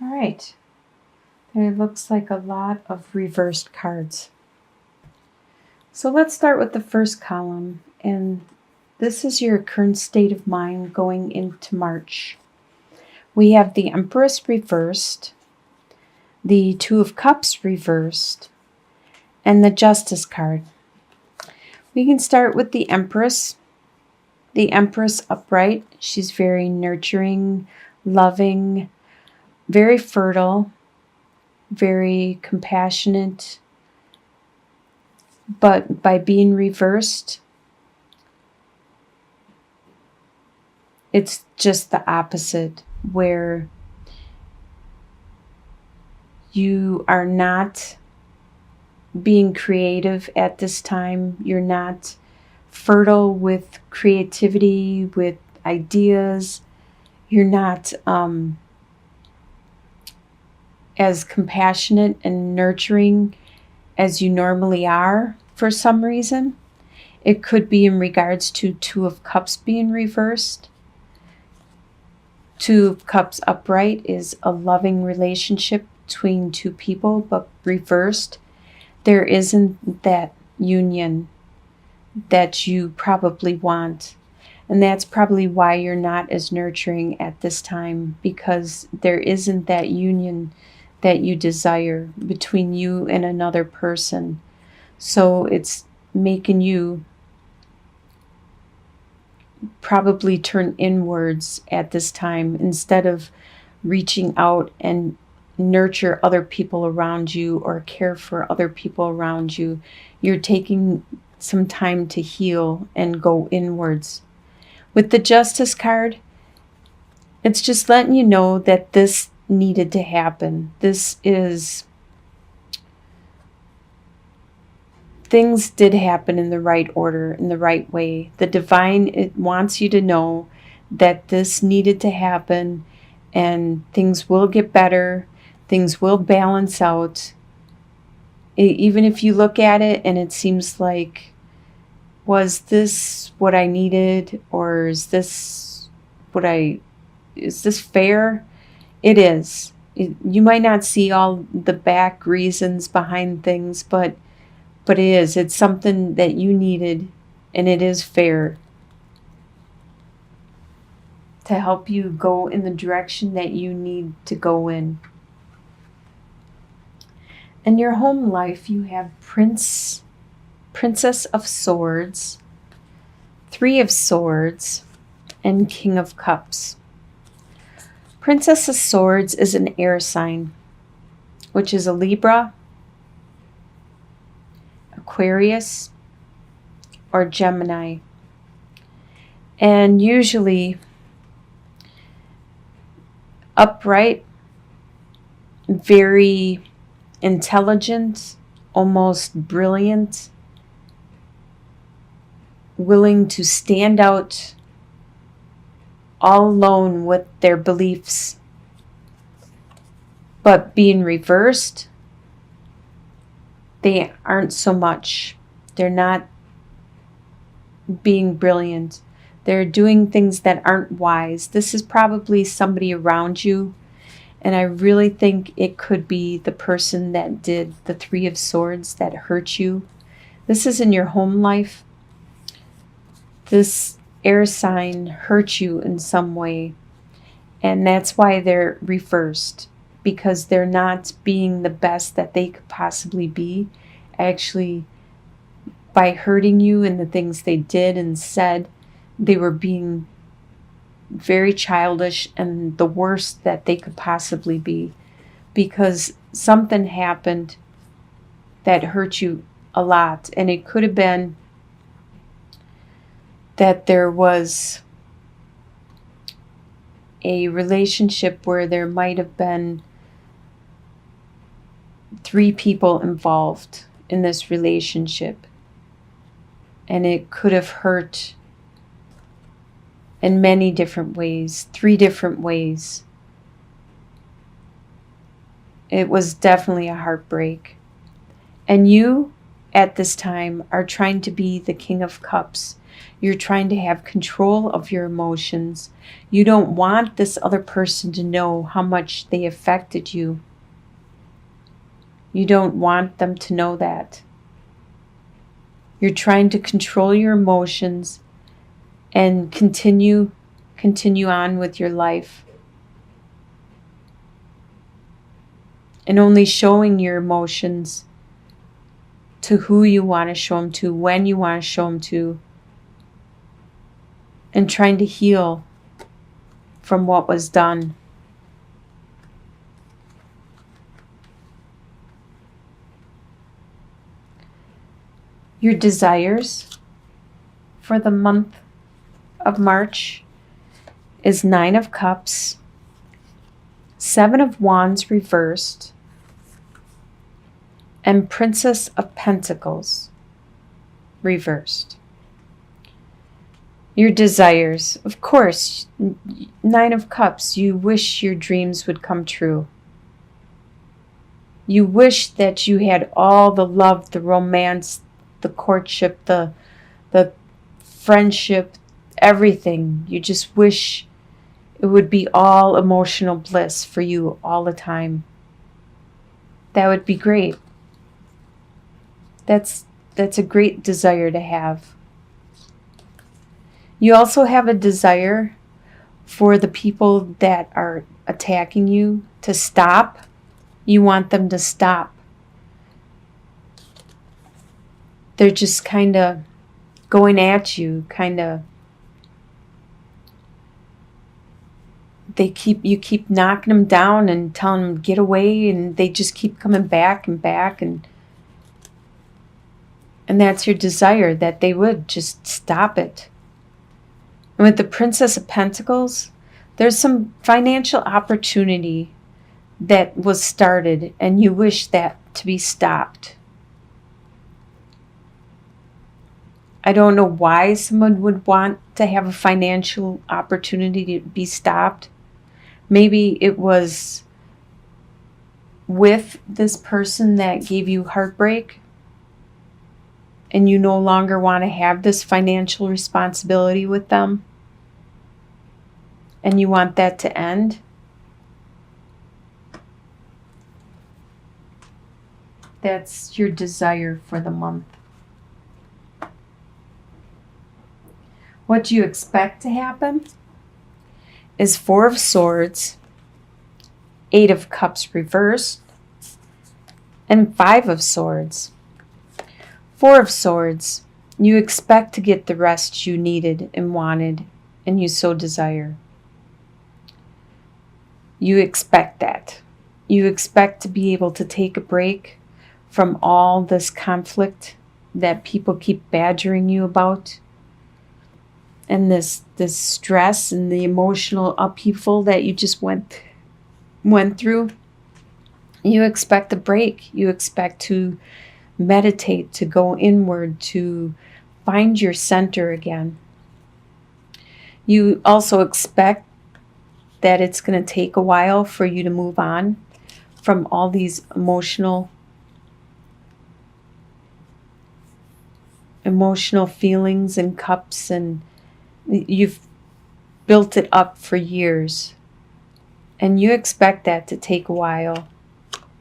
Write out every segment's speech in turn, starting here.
All right. There looks like a lot of reversed cards. So let's start with the first column. And this is your current state of mind going into March. We have the Empress reversed, the Two of Cups reversed, and the Justice card. We can start with the Empress. The Empress upright. She's very nurturing, loving, very fertile, very compassionate. But by being reversed, it's just the opposite, where you are not being creative at this time. You're not fertile with creativity, with ideas. You're not as compassionate and nurturing as you normally are for some reason. It could be in regards to Two of Cups being reversed. Two of Cups upright is a loving relationship between two people, but reversed, there isn't that union that you probably want. And that's probably why you're not as nurturing at this time, because there isn't that union that you desire between you and another person. So it's making you probably turn inwards at this time instead of reaching out and nurture other people around you or care for other people around you. You're taking some time to heal and go inwards. With the Justice card, it's just letting you know that this needed to happen. Things did happen in the right order, in the right way. The divine, it wants you to know that this needed to happen, and things will get better. Things will balance out. Even if you look at it and it seems like, was this what I needed, or is this fair? It is. You might not see all the back reasons behind things, but it is. It's something that you needed, and it is fair to help you go in the direction that you need to go in. In your home life, you have Princess of Swords, Three of Swords, and King of Cups. Princess of Swords is an air sign, which is a Libra, Aquarius, or Gemini. And usually upright, very intelligent, almost brilliant, willing to stand out all alone with their beliefs. But being reversed, they aren't so much. They're not being brilliant. They're doing things that aren't wise. This is probably somebody around you, and I really think it could be the person that did the Three of Swords that hurt you. This is in your home life. This air sign hurt you in some way, and that's why they're reversed, because they're not being the best that they could possibly be. Actually, by hurting you and the things they did and said, they were being very childish and the worst that they could possibly be, because something happened that hurt you a lot. And it could have been that there was a relationship where there might have been 3 people involved in this relationship, and it could have hurt in many different ways, 3 different ways. It was definitely a heartbreak. And you, at this time are trying to be the King of Cups. You're trying to have control of your emotions. You don't want this other person to know how much they affected you. You don't want them to know that. You're trying to control your emotions and continue on with your life. And only showing your emotions to who you want to show them to, when you want to show them to, and trying to heal from what was done. Your desires for the month of March is 9 of Cups, 7 of Wands reversed, and Princess of Pentacles reversed. Your desires, of course, 9 of Cups, you wish your dreams would come true. You wish that you had all the love, the romance, the courtship, the friendship, everything. You just wish it would be all emotional bliss for you all the time. That would be great. That's a great desire to have. You also have a desire for the people that are attacking you to stop. You want them to stop. They're just kind of going at you, you keep knocking them down and telling them get away, and they just keep coming back and back, and that's your desire, that they would just stop it. And with the Princess of Pentacles, there's some financial opportunity that was started, and you wish that to be stopped. I don't know why someone would want to have a financial opportunity to be stopped. Maybe it was with this person that gave you heartbreak, and you no longer want to have this financial responsibility with them, and you want that to end. That's your desire for the month. What you expect to happen is 4 of Swords, 8 of Cups reversed, and 5 of Swords. 4 of Swords, you expect to get the rest you needed and wanted, and you so desire. You expect that. You expect to be able to take a break from all this conflict that people keep badgering you about, and this stress and the emotional upheaval that you just went through. You expect a break. You expect to meditate, to go inward, to find your center again. You also expect that it's going to take a while for you to move on from all these emotional feelings and cups, and you've built it up for years, and you expect that to take a while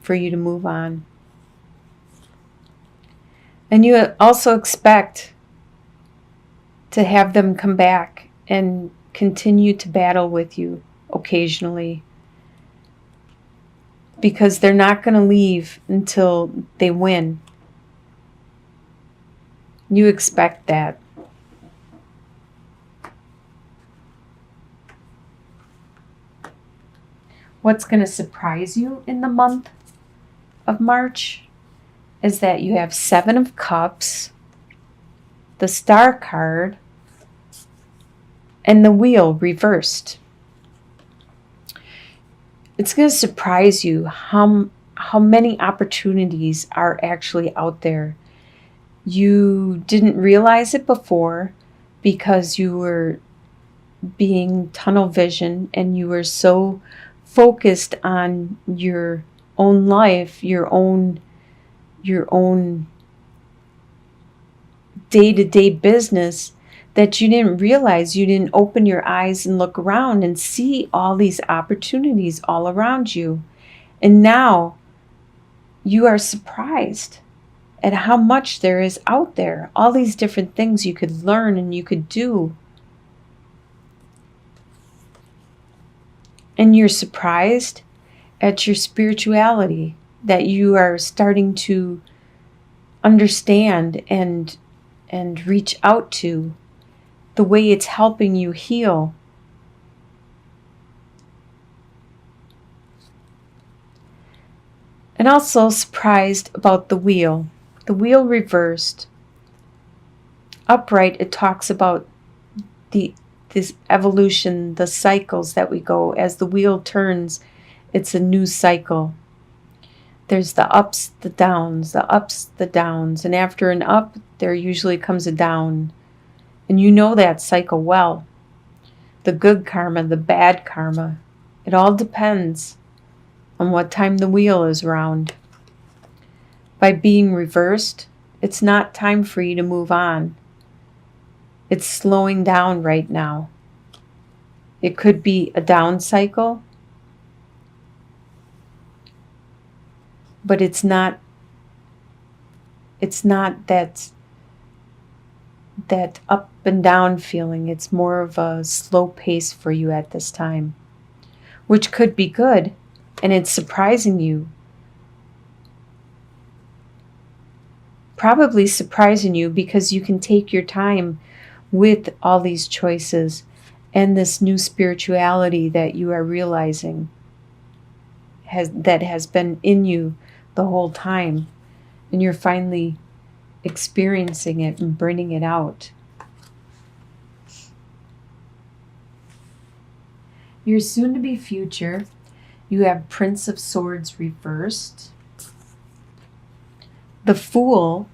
for you to move on. And you also expect to have them come back and continue to battle with you occasionally, because they're not going to leave until they win. You expect that. What's going to surprise you in the month of March is that you have 7 of Cups, the Star card, and the Wheel reversed. It's going to surprise you how many opportunities are actually out there. You didn't realize it before because you were being tunnel vision, and you were so focused on your own life, your own day-to-day business that you didn't realize. You didn't open your eyes and look around and see all these opportunities all around you. And now you are surprised at how much there is out there, all these different things you could learn and you could do. And you're surprised at your spirituality, that you are starting to understand and reach out to, the way it's helping you heal. And also surprised about the wheel. The wheel reversed. Upright, it talks about this evolution, the cycles that we go. As the wheel turns, it's a new cycle. There's the ups, the downs, the ups, the downs. And after an up, there usually comes a down. And you know that cycle well. The good karma, the bad karma. It all depends on what time the wheel is round. By being reversed, it's not time for you to move on. It's slowing down right now. It could be a down cycle, but it's not that up and down feeling. It's more of a slow pace for you at this time, which could be good, and it's surprising you. Probably surprising you because you can take your time with all these choices and this new spirituality that you are realizing that has been in you the whole time, and you're finally experiencing it and bringing it out. Your soon-to-be future, you have Prince of Swords reversed, the Fool,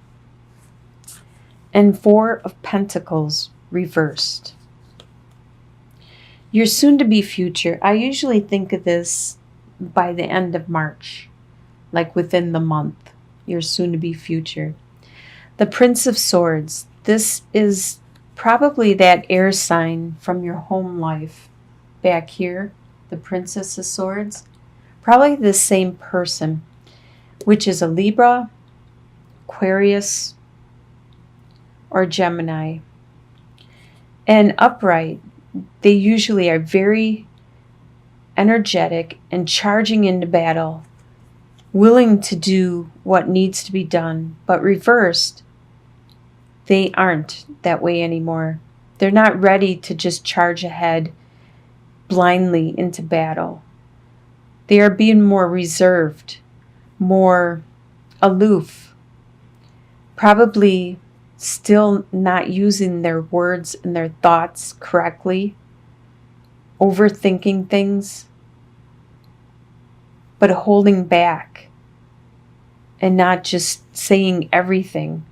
and Four of Pentacles reversed. Your soon-to-be future, I usually think of this by the end of March, like within the month, your soon-to-be future. The Prince of Swords, this is probably that air sign from your home life. Back here, the Princess of Swords, probably the same person, which is a Libra, Aquarius, or Gemini. And upright, they usually are very energetic and charging into battle, willing to do what needs to be done. But reversed, they aren't that way anymore. They're not ready to just charge ahead blindly into battle. They are being more reserved, more aloof, probably still not using their words and their thoughts correctly, overthinking things, but holding back and not just saying everything.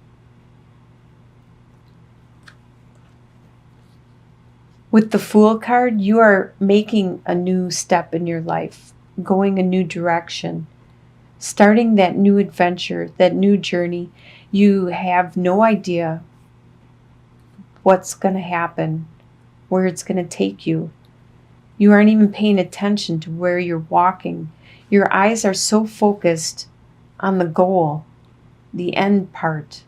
With the Fool card, you are making a new step in your life, going a new direction, starting that new adventure, that new journey. You have no idea what's going to happen, where it's going to take you. You aren't even paying attention to where you're walking. Your eyes are so focused on the goal, the end part.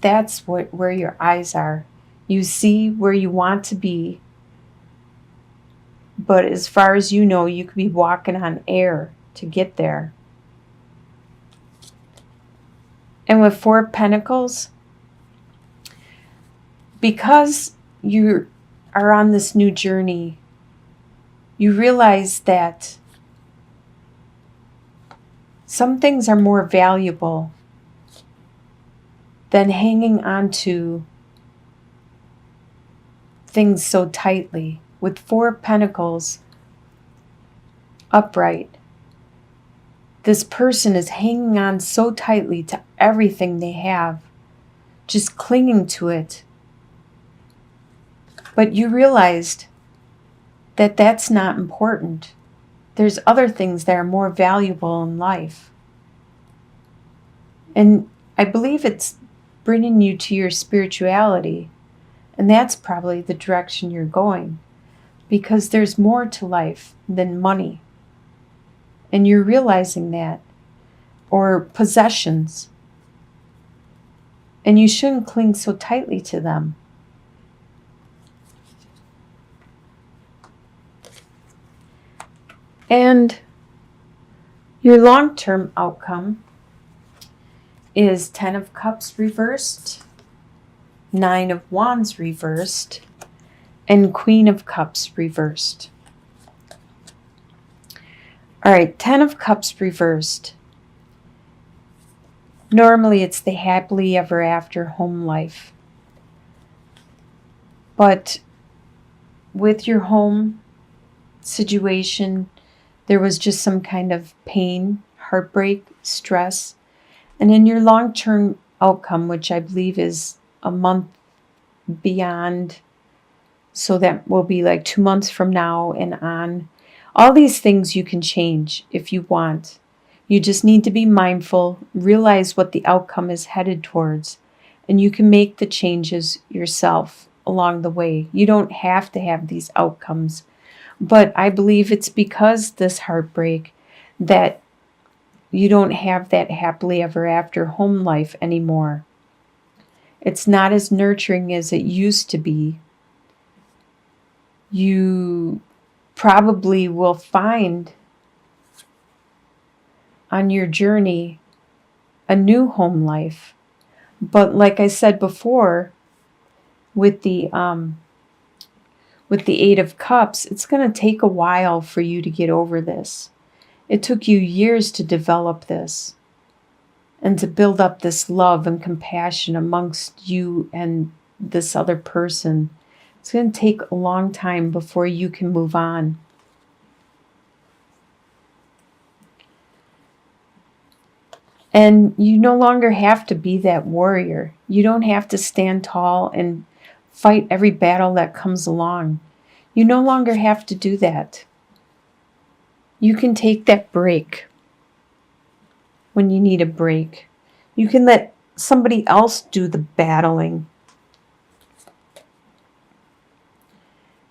That's where your eyes are. You see where you want to be, but as far as you know, you could be walking on air to get there. And with Four of Pentacles, because you are on this new journey, you realize that some things are more valuable than hanging on to things so tightly. With Four of Pentacles upright, this person is hanging on so tightly to everything they have, just clinging to it. But you realized that that's not important. There's other things that are more valuable in life. And I believe it's bringing you to your spirituality. And that's probably the direction you're going, because there's more to life than money. And you're realizing that, or possessions. And you shouldn't cling so tightly to them. And your long-term outcome is 10 of Cups reversed, 9 of Wands reversed, and Queen of Cups reversed. All right, 10 of Cups reversed. Normally it's the happily ever after home life. But with your home situation, there was just some kind of pain, heartbreak, stress. And in your long-term outcome, which I believe is a month beyond, so that will be like 2 months from now and on, all these things you can change if you want. You just need to be mindful, realize what the outcome is headed towards, and you can make the changes yourself along the way. You don't have to have these outcomes. But I believe it's because this heartbreak that you don't have that happily ever after home life anymore. It's not as nurturing as it used to be. You probably will find on your journey a new home life. But like I said before, with the 8 of Cups, it's going to take a while for you to get over this. It took you years to develop this and to build up this love and compassion amongst you and this other person. It's going to take a long time before you can move on. And you no longer have to be that warrior. You don't have to stand tall and fight every battle that comes along. You no longer have to do that. You can take that break when you need a break. You can let somebody else do the battling.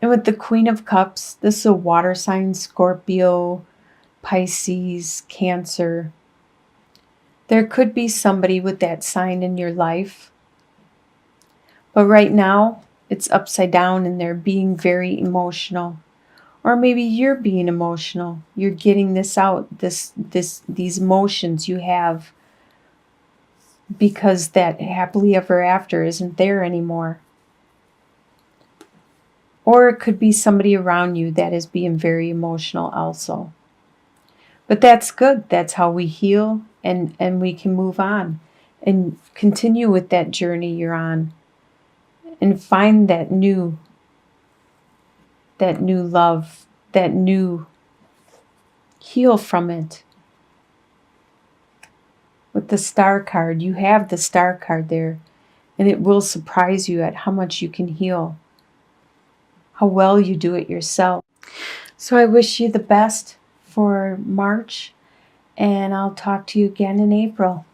And with the Queen of Cups, this is a water sign, Scorpio, Pisces, Cancer. There could be somebody with that sign in your life. But right now, it's upside down and they're being very emotional. Or maybe you're being emotional. You're getting this out, these emotions you have, because that happily ever after isn't there anymore. Or it could be somebody around you that is being very emotional also. But that's good. That's how we heal and we can move on and continue with that journey you're on and find that new love, that new heal from it. With the Star card, you have the Star card there, and it will surprise you at how much you can heal, how well you do it yourself. So I wish you the best for March, and I'll talk to you again in April.